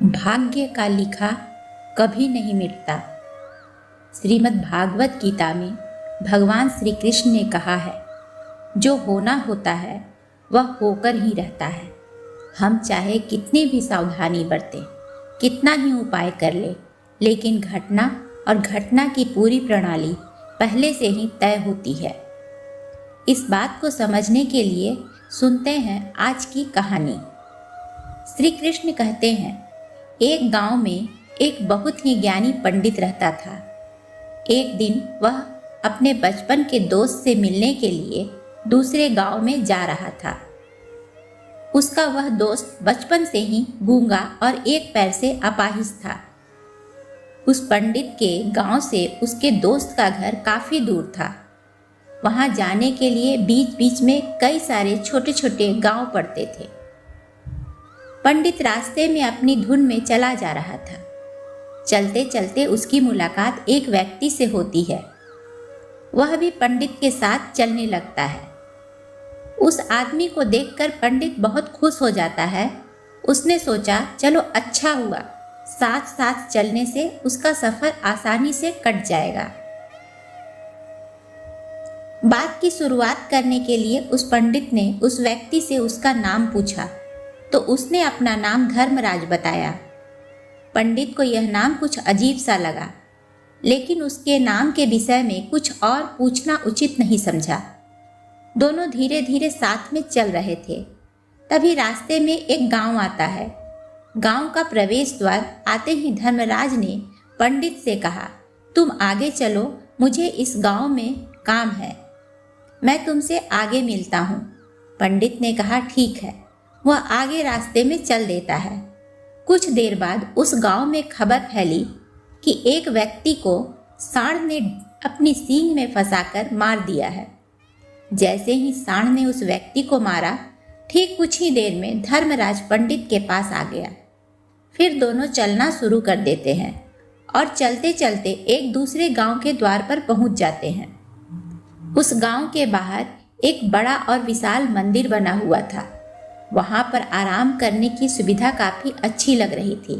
भाग्य का लिखा कभी नहीं मिटता। श्रीमद् भागवत गीता में भगवान श्री कृष्ण ने कहा है, जो होना होता है वह होकर ही रहता है। हम चाहे कितनी भी सावधानी बरतें, कितना ही उपाय कर ले, लेकिन घटना और घटना की पूरी प्रणाली पहले से ही तय होती है। इस बात को समझने के लिए सुनते हैं आज की कहानी। श्री कृष्ण कहते हैं, एक गांव में एक बहुत ही ज्ञानी पंडित रहता था। एक दिन वह अपने बचपन के दोस्त से मिलने के लिए दूसरे गांव में जा रहा था। उसका वह दोस्त बचपन से ही गूंगा और एक पैर से अपाहिज था। उस पंडित के गांव से उसके दोस्त का घर काफी दूर था। वहां जाने के लिए बीच बीच में कई सारे छोटे छोटे गांव पड़ते थे। पंडित रास्ते में अपनी धुन में चला जा रहा था। चलते चलते उसकी मुलाकात एक व्यक्ति से होती है। वह भी पंडित के साथ चलने लगता है। उस आदमी को देखकर पंडित बहुत खुश हो जाता है। उसने सोचा, चलो अच्छा हुआ, साथ साथ चलने से उसका सफर आसानी से कट जाएगा। बात की शुरुआत करने के लिए उस पंडित ने उस व्यक्ति से उसका नाम पूछा, तो उसने अपना नाम धर्मराज बताया। पंडित को यह नाम कुछ अजीब सा लगा, लेकिन उसके नाम के विषय में कुछ और पूछना उचित नहीं समझा। दोनों धीरे धीरे साथ में चल रहे थे। तभी रास्ते में एक गांव आता है। गांव का प्रवेश द्वार आते ही धर्मराज ने पंडित से कहा, तुम आगे चलो, मुझे इस गांव में काम है, मैं तुमसे आगे मिलता हूँ। पंडित ने कहा, ठीक है। वह आगे रास्ते में चल देता है। कुछ देर बाद उस गांव में खबर फैली कि एक व्यक्ति को सांड ने अपनी सींग में फंसाकर मार दिया है। जैसे ही सांड ने उस व्यक्ति को मारा, ठीक कुछ ही देर में धर्मराज पंडित के पास आ गया। फिर दोनों चलना शुरू कर देते हैं और चलते चलते एक दूसरे गांव के द्वार पर पहुंच जाते हैं। उस गांव के बाहर एक बड़ा और विशाल मंदिर बना हुआ था। वहां पर आराम करने की सुविधा काफी अच्छी लग रही थी।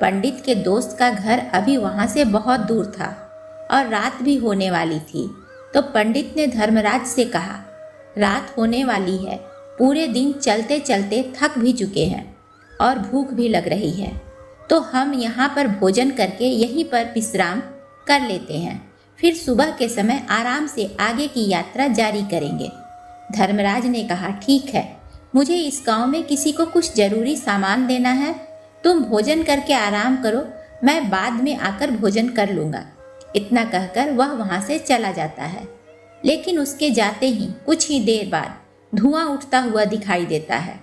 पंडित के दोस्त का घर अभी वहां से बहुत दूर था और रात भी होने वाली थी। तो पंडित ने धर्मराज से कहा, रात होने वाली है, पूरे दिन चलते चलते थक भी चुके हैं और भूख भी लग रही है, तो हम यहाँ पर भोजन करके यहीं पर विश्राम कर लेते हैं, फिर सुबह के समय आराम से आगे की यात्रा जारी करेंगे। धर्मराज ने कहा, ठीक है, मुझे इस गांव में किसी को कुछ जरूरी सामान देना है, तुम भोजन करके आराम करो, मैं बाद में आकर भोजन कर लूँगा। इतना कहकर वह वहाँ से चला जाता है। लेकिन उसके जाते ही कुछ ही देर बाद धुआं उठता हुआ दिखाई देता है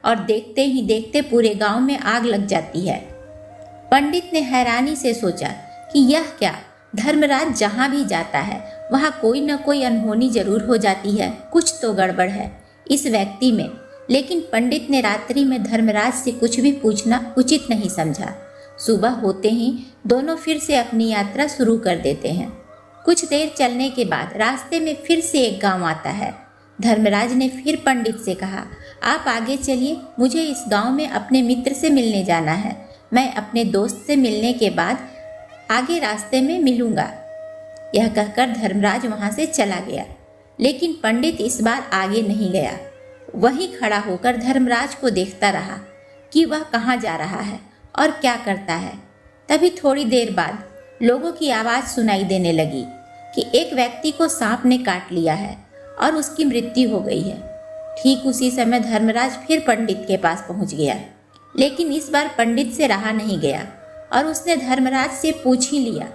और देखते ही देखते पूरे गांव में आग लग जाती है। पंडित ने हैरानी से सोचा कि यह क्या, धर्मराज जहाँ भी जाता है वहाँ कोई न कोई अनहोनी जरूर हो जाती है, कुछ तो गड़बड़ है इस व्यक्ति में। लेकिन पंडित ने रात्रि में धर्मराज से कुछ भी पूछना उचित नहीं समझा। सुबह होते ही दोनों फिर से अपनी यात्रा शुरू कर देते हैं। कुछ देर चलने के बाद रास्ते में फिर से एक गांव आता है। धर्मराज ने फिर पंडित से कहा, आप आगे चलिए, मुझे इस गांव में अपने मित्र से मिलने जाना है, मैं अपने दोस्त से मिलने के बाद आगे रास्ते में मिलूंगा। यह कहकर धर्मराज वहां से चला गया। लेकिन पंडित इस बार आगे नहीं गया। वहीं खड़ा होकर धर्मराज को देखता रहा कि वह कहाँ जा रहा है और क्या करता है। तभी थोड़ी देर बाद लोगों की आवाज़ सुनाई देने लगी कि एक व्यक्ति को सांप ने काट लिया है और उसकी मृत्यु हो गई है। ठीक उसी समय धर्मराज फिर पंडित के पास पहुंच गया। लेकिन इस बार पंडित से रहा नहीं गया और उसने धर्मराज से पूछ ही लिया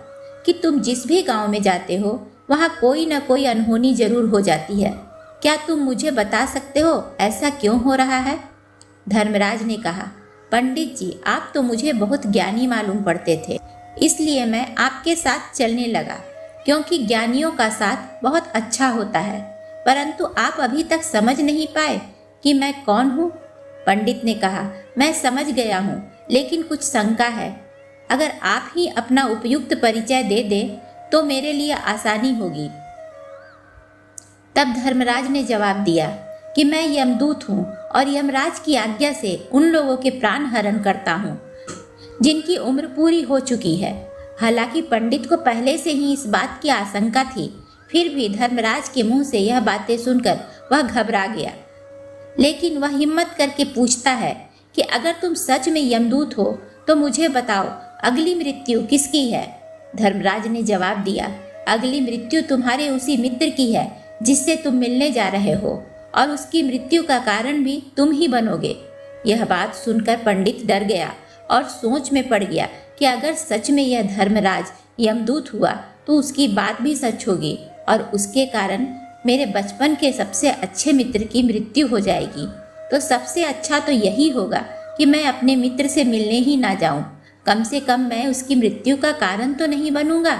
कि तुम जिस भी गांव में जाते हो वहाँ कोई न कोई अनहोनी जरूर हो जाती है, क्या तुम मुझे बता सकते हो ऐसा क्यों हो रहा है? धर्मराज ने कहा, पंडित जी, आप तो मुझे बहुत ज्ञानी मालूम पड़ते थे, इसलिए मैं आपके साथ चलने लगा, क्योंकि ज्ञानियों का साथ बहुत अच्छा होता है, परंतु आप अभी तक समझ नहीं पाए कि मैं कौन हूँ। पंडित ने कहा, मैं समझ गया हूँ, लेकिन कुछ शंका है। अगर आप ही अपना उपयुक्त परिचय दे दें तो मेरे लिए आसानी होगी। तब धर्मराज ने जवाब दिया कि मैं यमदूत हूँ और यमराज की आज्ञा से उन लोगों के प्राण हरण करता हूँ जिनकी उम्र पूरी हो चुकी है। हालांकि पंडित को पहले से ही इस बात की आशंका थी, फिर भी धर्मराज के मुंह से यह बातें सुनकर वह घबरा गया। लेकिन वह हिम्मत करके पूछता है कि अगर तुम सच में यमदूत हो तो मुझे बताओ, अगली मृत्यु किसकी है? धर्मराज ने जवाब दिया, अगली मृत्यु तुम्हारे उसी मित्र की है जिससे तुम मिलने जा रहे हो, और उसकी मृत्यु का कारण भी तुम ही बनोगे। यह बात सुनकर पंडित डर गया और सोच में पड़ गया कि अगर सच में यह धर्मराज यमदूत हुआ तो उसकी बात भी सच होगी और उसके कारण मेरे बचपन के सबसे अच्छे मित्र की मृत्यु हो जाएगी। तो सबसे अच्छा तो यही होगा कि मैं अपने मित्र से मिलने ही ना जाऊं। कम से कम मैं उसकी मृत्यु का कारण तो नहीं बनूंगा।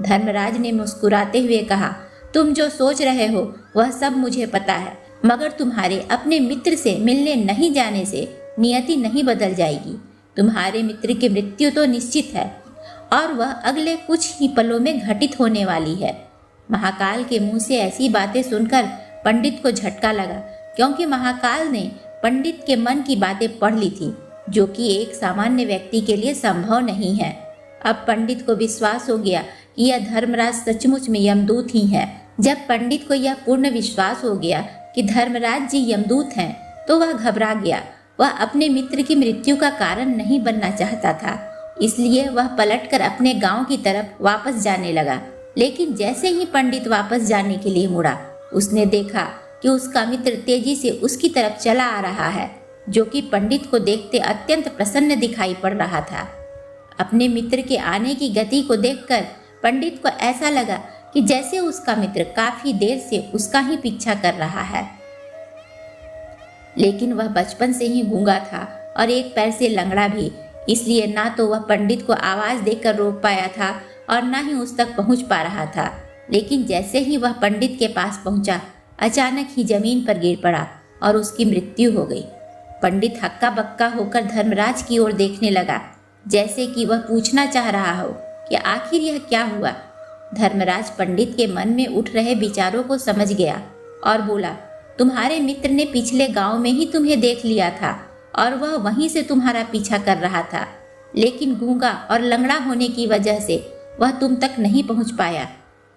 धर्मराज ने मुस्कुराते हुए कहा, तुम जो सोच रहे हो वह सब मुझे पता है, मगर तुम्हारे अपने मित्र से मिलने नहीं जाने से नियति नहीं बदल जाएगी। तुम्हारे मित्र की मृत्यु तो निश्चित है और वह अगले कुछ ही पलों में घटित होने वाली है। महाकाल के मुंह से ऐसी बातें सुनकर पंडित को झटका लगा, क्योंकि महाकाल ने पंडित के मन की बातें पढ़ ली थी, जो कि एक सामान्य व्यक्ति के लिए संभव नहीं है। अब पंडित को विश्वास हो गया कि यह धर्मराज सचमुच में यमदूत ही है। जब पंडित को यह पूर्ण विश्वास हो गया कि धर्मराज जी यमदूत हैं, तो वह घबरा गया। वह अपने मित्र की मृत्यु का कारण नहीं बनना चाहता था, इसलिए वह पलटकर अपने गांव की तरफ वापस जाने लगा। लेकिन जैसे ही पंडित वापस जाने के लिए मुड़ा, उसने देखा कि उसका मित्र तेजी से उसकी तरफ चला आ रहा है, जो कि पंडित को देखते अत्यंत प्रसन्न दिखाई पड़ रहा था। अपने मित्र के आने की गति को देखकर पंडित को ऐसा लगा कि जैसे उसका मित्र काफी देर से उसका ही पीछा कर रहा है। लेकिन वह बचपन से ही गूंगा था और एक पैर से लंगड़ा भी, इसलिए ना तो वह पंडित को आवाज देकर रोक पाया था और ना ही उस तक पहुंच पा रहा था। लेकिन जैसे ही वह पंडित के पास पहुंचा, अचानक ही जमीन पर गिर पड़ा और उसकी मृत्यु हो गई। पंडित हक्का बक्का होकर धर्मराज की ओर देखने लगा, जैसे कि वह पूछना चाह रहा हो कि आखिर यह क्या हुआ। धर्मराज पंडित के मन में उठ रहे विचारों को समझ गया और बोला, तुम्हारे मित्र ने पिछले गांव में ही तुम्हें देख लिया था और वह वहीं से तुम्हारा पीछा कर रहा था, लेकिन गूंगा और लंगड़ा होने की वजह से वह तुम तक नहीं पहुंच पाया।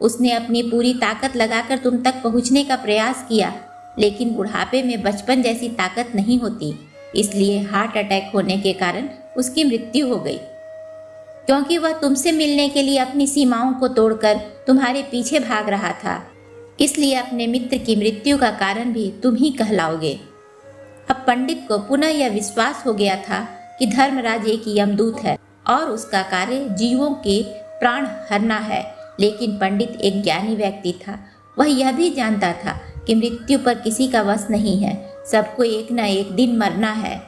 उसने अपनी पूरी ताकत लगाकर तुम तक पहुंचने का प्रयास किया, लेकिन बुढ़ापे में बचपन जैसी ताकत नहीं होती, इसलिए हार्ट अटैक होने के कारण उसकी मृत्यु हो गई। क्योंकि वह तुमसे मिलने के लिए अपनी सीमाओं को तोड़कर तुम्हारे पीछे भाग रहा था, इसलिए अपने मित्र की मृत्यु का कारण भी तुम ही कहलाओगे। अब पंडित को पुनः यह विश्वास हो गया था कि धर्मराज एक यमदूत है और उसका कार्य जीवों के प्राण हरना है। लेकिन पंडित एक ज्ञानी व्यक्ति था, वह यह भी जानता था कि मृत्यु पर किसी का वश नहीं है, सबको एक न एक दिन मरना है।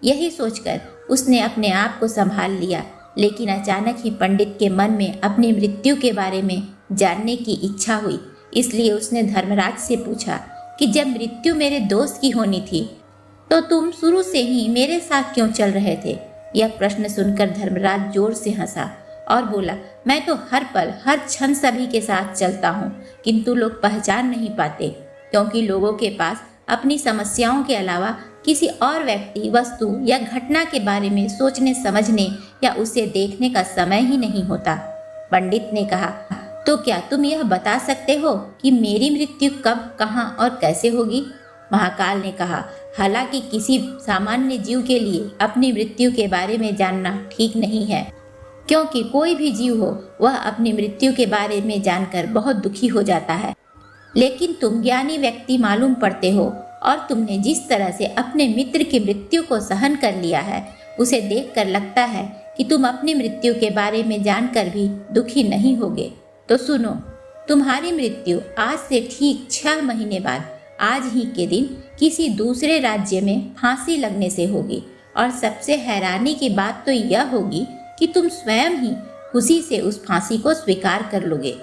यही सोचकर उसने अपने आप को संभाल लिया। लेकिन अचानक ही पंडित के मन में अपनी मृत्यु के बारे में जानने की इच्छा हुई, इसलिए उसने धर्मराज से पूछा कि जब मृत्यु मेरे दोस्त की होनी थी तो तुम शुरू से ही मेरे साथ क्यों चल रहे थे? यह प्रश्न सुनकर धर्मराज जोर से हंसा और बोला, मैं तो हर पल हर क्षण सभी के साथ चलता हूँ, किंतु लोग पहचान नहीं पाते, क्योंकि लोगों के पास अपनी समस्याओं के अलावा किसी और व्यक्ति, वस्तु या घटना के बारे में सोचने समझने या उसे देखने का समय ही नहीं होता। पंडित ने कहा, तो क्या तुम यह बता सकते हो कि मेरी मृत्यु कब, कहाँ और कैसे होगी? महाकाल ने कहा, हालांकि किसी सामान्य जीव के लिए अपनी मृत्यु के बारे में जानना ठीक नहीं है, क्योंकि कोई भी जीव हो वह अपनी मृत्यु के बारे में जानकर बहुत दुखी हो जाता है। लेकिन तुम ज्ञानी व्यक्ति मालूम पड़ते हो और तुमने जिस तरह से अपने मित्र की मृत्यु को सहन कर लिया है, उसे देखकर लगता है कि तुम अपनी मृत्यु के बारे में जानकर भी दुखी नहीं होगे। तो सुनो, तुम्हारी मृत्यु आज से ठीक 6 महीने बाद आज ही के दिन किसी दूसरे राज्य में फांसी लगने से होगी। और सबसे हैरानी की बात तो यह होगी कि तुम स्वयं ही खुशी से उस फांसी को स्वीकार कर लोगे।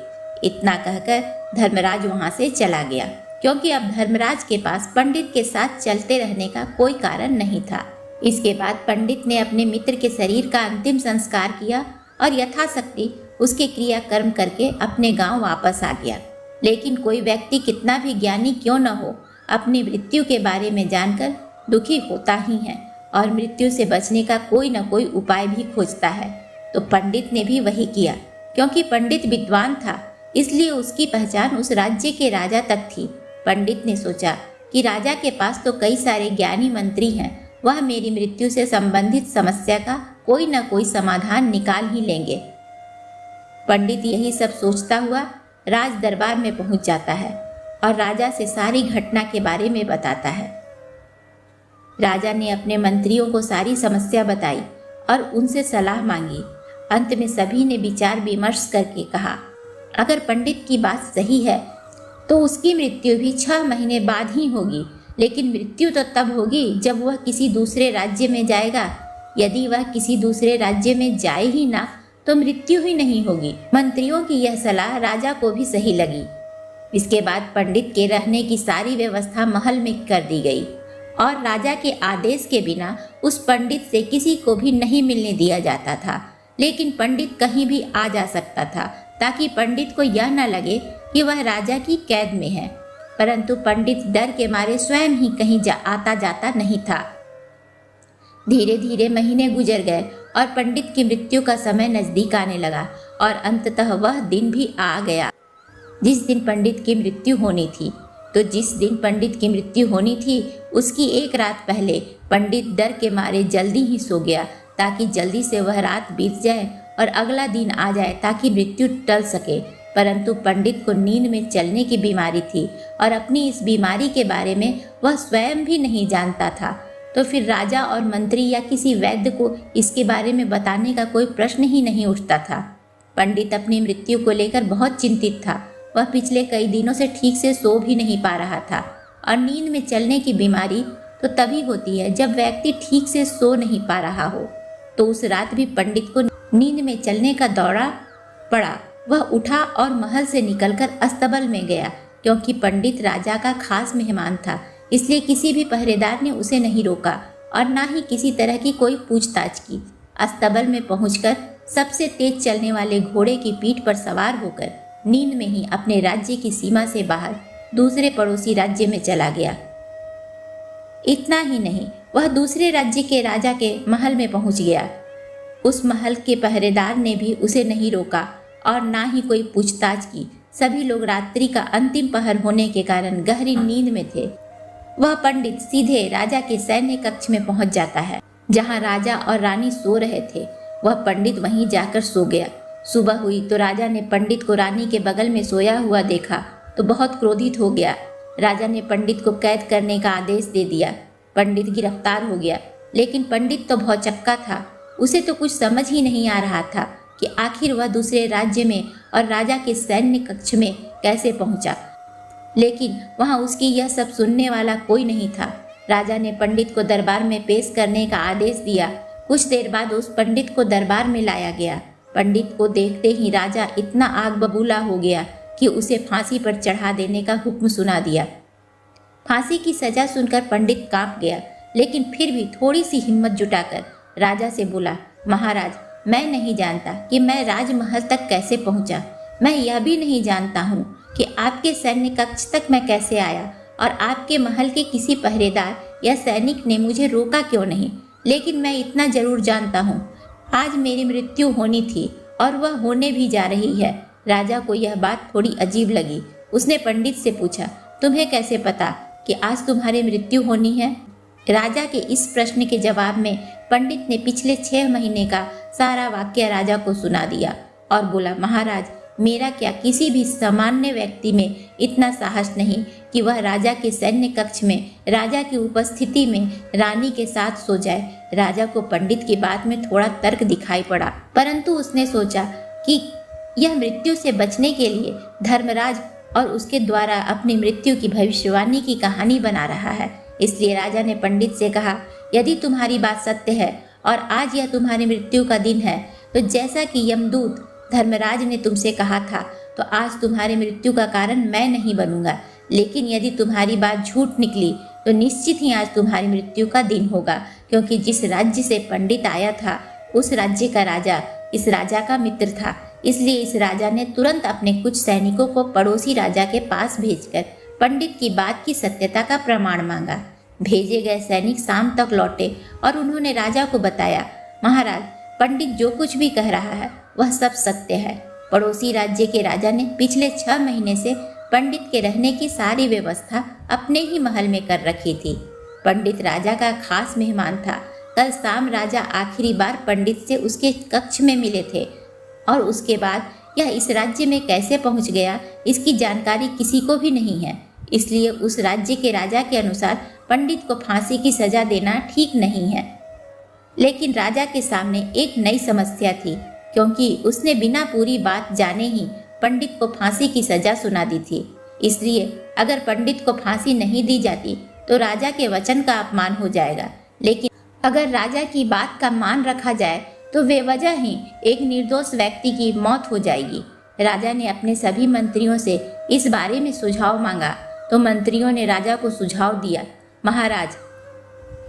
इतना कहकर धर्मराज वहां से चला गया, क्योंकि अब धर्मराज के पास पंडित के साथ चलते रहने का कोई कारण नहीं था। इसके बाद पंडित ने अपने मित्र के शरीर का अंतिम संस्कार किया और यथाशक्ति उसके क्रियाकर्म करके अपने गांव वापस आ गया। लेकिन कोई व्यक्ति कितना भी ज्ञानी क्यों न हो, अपनी मृत्यु के बारे में जानकर दुखी होता ही है। और मृत्यु से बचने का कोई न कोई उपाय भी खोजता है। तो पंडित ने भी वही किया। क्योंकि पंडित विद्वान था, इसलिए उसकी पहचान उस राज्य के राजा तक थी। पंडित ने सोचा कि राजा के पास तो कई सारे ज्ञानी मंत्री हैं, वह मेरी मृत्यु से संबंधित समस्या का कोई न कोई समाधान निकाल ही लेंगे। पंडित यही सब सोचता हुआ राज दरबार में पहुंच जाता है और राजा से सारी घटना के बारे में बताता है। राजा ने अपने मंत्रियों को सारी समस्या बताई और उनसे सलाह मांगी। अंत में सभी ने विचार विमर्श करके कहा, अगर पंडित की बात सही है तो उसकी मृत्यु भी 6 महीने बाद ही होगी, लेकिन मृत्यु तो तब होगी जब वह किसी दूसरे राज्य में जाएगा। यदि वह किसी दूसरे राज्य में जाए ही ना तो मृत्यु ही नहीं होगी। मंत्रियों की यह सलाह राजा को भी सही लगी। इसके बाद पंडित के रहने की सारी व्यवस्था महल में कर दी गई और राजा के आदेश के बिना उस पंडित से किसी को भी नहीं मिलने दिया जाता था। लेकिन पंडित कहीं भी आ जा सकता था ताकि पंडित को यह न लगे कि वह राजा की कैद में है। परंतु पंडित डर के मारे स्वयं ही कहीं आता जाता नहीं था। धीरे धीरे महीने गुजर गए और पंडित की मृत्यु का समय नजदीक आने लगा और अंततः वह दिन भी आ गया जिस दिन पंडित की मृत्यु होनी थी। तो जिस दिन पंडित की मृत्यु होनी थी उसकी एक रात पहले पंडित डर के मारे जल्दी ही सो गया ताकि जल्दी से वह रात बीत जाए और अगला दिन आ जाए ताकि मृत्यु टल सके। परंतु पंडित को नींद में चलने की बीमारी थी और अपनी इस बीमारी के बारे में वह स्वयं भी नहीं जानता था। तो फिर राजा और मंत्री या किसी वैद्य को इसके बारे में बताने का कोई प्रश्न ही नहीं उठता था। पंडित अपनी मृत्यु को लेकर बहुत चिंतित था। वह पिछले कई दिनों से ठीक से सो भी नहीं पा रहा था और नींद में चलने की बीमारी तो तभी होती है जब व्यक्ति ठीक से सो नहीं पा रहा हो। तो उस रात भी पंडित को नींद में चलने का दौरा पड़ा। वह उठा और महल से निकलकर अस्तबल में गया। क्योंकि पंडित राजा का खास मेहमान था, इसलिए किसी भी पहरेदार ने उसे नहीं रोका और ना ही किसी तरह की कोई पूछताछ की। अस्तबल में पहुंचकर सबसे तेज चलने वाले घोड़े की पीठ पर सवार होकर नींद में ही अपने राज्य की सीमा से बाहर दूसरे पड़ोसी राज्य में चला गया। इतना ही नहीं, वह दूसरे राज्य के राजा के महल में पहुंच गया। उस महल के पहरेदार ने भी उसे नहीं रोका और ना ही कोई पूछताछ की। सभी लोग रात्रि का अंतिम पहर होने के कारण गहरी नींद में थे। वह पंडित सीधे राजा के सैन्य कक्ष में पहुंच जाता है जहां राजा और रानी सो रहे थे। वह पंडित वहीं जाकर सो गया। सुबह हुई तो राजा ने पंडित को रानी के बगल में सोया हुआ देखा तो बहुत क्रोधित हो गया। राजा ने पंडित को कैद करने का आदेश दे दिया। पंडित गिरफ्तार हो गया, लेकिन पंडित तो भौचक्का था। उसे तो कुछ समझ ही नहीं आ रहा था कि आखिर वह दूसरे राज्य में और राजा के सैन्य कक्ष में कैसे पहुंचा। लेकिन वहां उसकी यह सब सुनने वाला कोई नहीं था। राजा ने पंडित को दरबार में पेश करने का आदेश दिया। कुछ देर बाद उस पंडित को दरबार में लाया गया। पंडित को देखते ही राजा इतना आग बबूला हो गया कि उसे फांसी पर चढ़ा देने का हुक्म सुना दिया। फांसी की सजा सुनकर पंडित कांप गया, लेकिन फिर भी थोड़ी सी हिम्मत जुटाकर राजा से बोला, महाराज, मैं नहीं जानता कि मैं राजमहल तक कैसे पहुंचा। मैं यह भी नहीं जानता हूँ कि आपके सैन्य कक्ष तक मैं कैसे आया और आपके महल के किसी पहरेदार या सैनिक ने मुझे रोका क्यों नहीं। लेकिन मैं इतना जरूर जानता हूँ, आज मेरी मृत्यु होनी थी और वह होने भी जा रही है। राजा को यह बात थोड़ी अजीब लगी। उसने पंडित से पूछा, तुम्हें कैसे पता कि आज तुम्हारी मृत्यु होनी है? राजा के इस प्रश्न के जवाब में पंडित ने पिछले 6 महीने का सारा वाक्य राजा को सुना दिया और बोला, महाराज, मेरा क्या किसी भी सामान्य व्यक्ति में इतना साहस नहीं कि वह राजा के सैन्य कक्ष में राजा की उपस्थिति में रानी के साथ सो जाए। राजा को पंडित की बात में थोड़ा तर्क दिखाई पड़ा, परंतु उसने सोचा कि यह मृत्यु से बचने के लिए धर्मराज और उसके द्वारा अपनी मृत्यु की भविष्यवाणी की कहानी बना रहा है। इसलिए राजा ने पंडित से कहा, यदि तुम्हारी बात सत्य है और आज यह तुम्हारी मृत्यु का दिन है, तो जैसा कि यमदूत धर्मराज ने तुमसे कहा था, तो आज तुम्हारी मृत्यु का कारण मैं नहीं बनूंगा। लेकिन यदि तुम्हारी बात झूठ निकली तो निश्चित ही आज तुम्हारी मृत्यु का दिन होगा, क्योंकि जिस राज्य से पंडित आया था उस राज्य का राजा इस राजा का मित्र था। इसलिए इस राजा ने तुरंत अपने कुछ सैनिकों को पड़ोसी राजा के पास भेजकर पंडित की बात की सत्यता का प्रमाण मांगा। भेजे गए सैनिक शाम तक लौटे और उन्होंने राजा को बताया, महाराज, पंडित जो कुछ भी कह रहा है वह सब सत्य है। पड़ोसी राज्य के राजा ने पिछले 6 महीने से पंडित के रहने की सारी व्यवस्था अपने ही महल में कर रखी थी। पंडित राजा का खास मेहमान था। कल शाम राजा आखिरी बार पंडित से उसके कक्ष में मिले थे और उसके बाद यह इस राज्य में कैसे पहुंच गया इसकी जानकारी किसी को भी नहीं है। इसलिए उस राज्य के राजा के अनुसार पंडित को फांसी की सजा देना ठीक नहीं है। लेकिन राजा के सामने एक नई समस्या थी, क्योंकि उसने बिना पूरी बात जाने ही पंडित को फांसी की सजा सुना दी थी। इसलिए अगर पंडित को फांसी नहीं दी जाती तो राजा के वचन का अपमान हो जाएगा, लेकिन अगर राजा की बात का मान रखा जाए तो बेवजह ही एक निर्दोष व्यक्ति की मौत हो जाएगी। राजा ने अपने सभी मंत्रियों से इस बारे में सुझाव मांगा तो मंत्रियों ने राजा को सुझाव दिया, महाराज,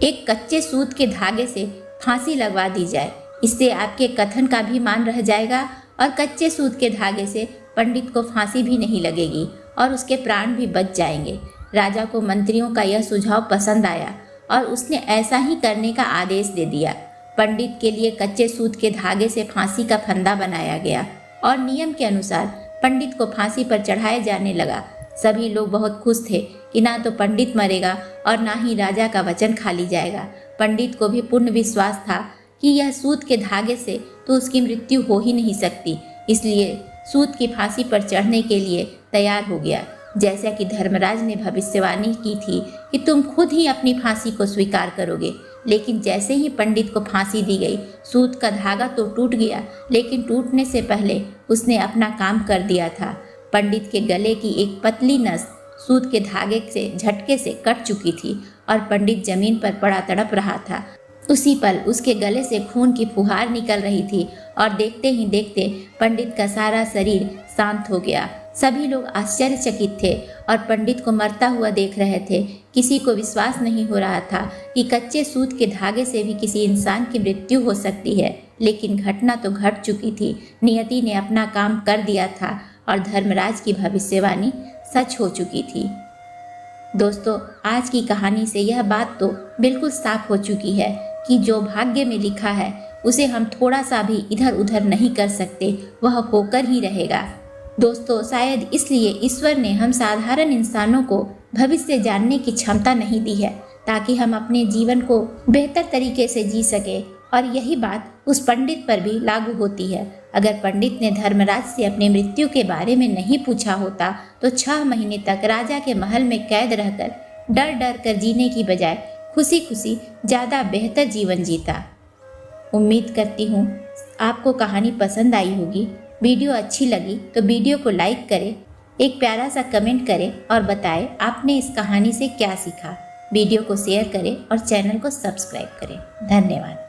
एक कच्चे सूत के धागे से फांसी लगवा दी जाए। इससे आपके कथन का भी मान रह जाएगा और कच्चे सूत के धागे से पंडित को फांसी भी नहीं लगेगी और उसके प्राण भी बच जाएंगे। राजा को मंत्रियों का यह सुझाव पसंद आया और उसने ऐसा ही करने का आदेश दे दिया। पंडित के लिए कच्चे सूत के धागे से फांसी का फंदा बनाया गया और नियम के अनुसार पंडित को फांसी पर चढ़ाया जाने लगा। सभी लोग बहुत खुश थे कि ना तो पंडित मरेगा और ना ही राजा का वचन खाली जाएगा। पंडित को भी पूर्ण विश्वास था कि यह सूत के धागे से तो उसकी मृत्यु हो ही नहीं सकती, इसलिए सूत की फांसी पर चढ़ने के लिए तैयार हो गया। जैसा कि धर्मराज ने भविष्यवाणी की थी कि तुम खुद ही अपनी फांसी को स्वीकार करोगे। लेकिन जैसे ही पंडित को फांसी दी गई, सूत का धागा तो टूट गया, लेकिन टूटने से पहले उसने अपना काम कर दिया था। पंडित के गले की एक पतली नस सूत के धागे से झटके से कट चुकी थी और पंडित जमीन पर पड़ा तड़प रहा था। उसी पल उसके गले से खून की फुहार निकल रही थी और देखते ही देखते पंडित का सारा शरीर शांत हो गया। सभी लोग आश्चर्यचकित थे और पंडित को मरता हुआ देख रहे थे। किसी को विश्वास नहीं हो रहा था कि कच्चे सूत के धागे से भी किसी इंसान की मृत्यु हो सकती है, लेकिन घटना तो घट चुकी थी। नियति ने अपना काम कर दिया था और धर्मराज की भविष्यवाणी सच हो चुकी थी। दोस्तों, आज की कहानी से यह बात तो बिल्कुल साफ हो चुकी है कि जो भाग्य में लिखा है उसे हम थोड़ा सा भी इधर उधर नहीं कर सकते, वह होकर ही रहेगा। दोस्तों, शायद इसलिए ईश्वर ने हम साधारण इंसानों को भविष्य जानने की क्षमता नहीं दी है, ताकि हम अपने जीवन को बेहतर तरीके से जी सके। और यही बात उस पंडित पर भी लागू होती है। अगर पंडित ने धर्मराज से अपनी मृत्यु के बारे में नहीं पूछा होता तो 6 महीने तक राजा के महल में कैद रहकर डर डर कर जीने की बजाय खुशी खुशी ज़्यादा बेहतर जीवन जीता। उम्मीद करती हूँ आपको कहानी पसंद आई होगी। वीडियो अच्छी लगी तो वीडियो को लाइक करें, एक प्यारा सा कमेंट करें और बताएं आपने इस कहानी से क्या सीखा। वीडियो को शेयर करें और चैनल को सब्सक्राइब करें। धन्यवाद।